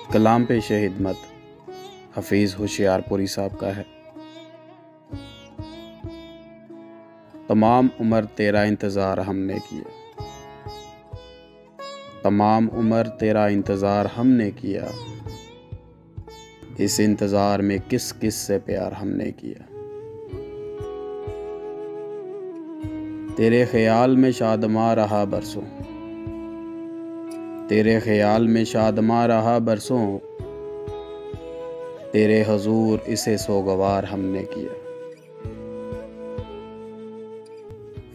कलाम पे हिदमत हफीज़ होशियारपुरी साहब का है। तमाम उम्र तेरा इंतज़ार हमने किया, तमाम उम्र तेरा इंतज़ार हमने किया, इस इंतज़ार में किस किस से प्यार हमने किया। तेरे ख्याल में शादमा रहा बरसों, तेरे ख्याल में शादमा रहा बरसों, तेरे हजूर इसे सोगवार हमने किया।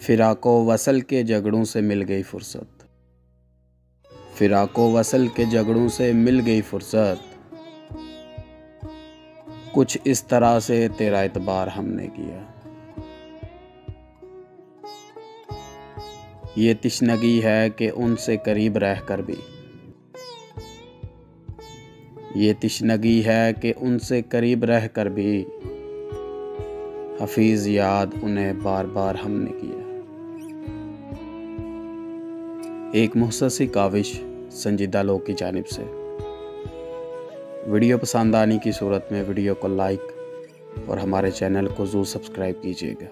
फिराको वसल के झगड़ों से मिल गई फुर्सत, फिराको वसल के झगड़ों से मिल गई फुर्सत, कुछ इस तरह से तेरा इतबार हमने किया। ये तिश्नगी है कि उनसे करीब रहकर भी, ये तिश्नगी है कि उनसे करीब रहकर भी, हफीज़ याद उन्हें बार बार हमने किया। एक मुख्तसर काविश संजीदा लोग की जानिब से। वीडियो पसंद आने की सूरत में वीडियो को लाइक और हमारे चैनल को ज़रूर सब्सक्राइब कीजिएगा।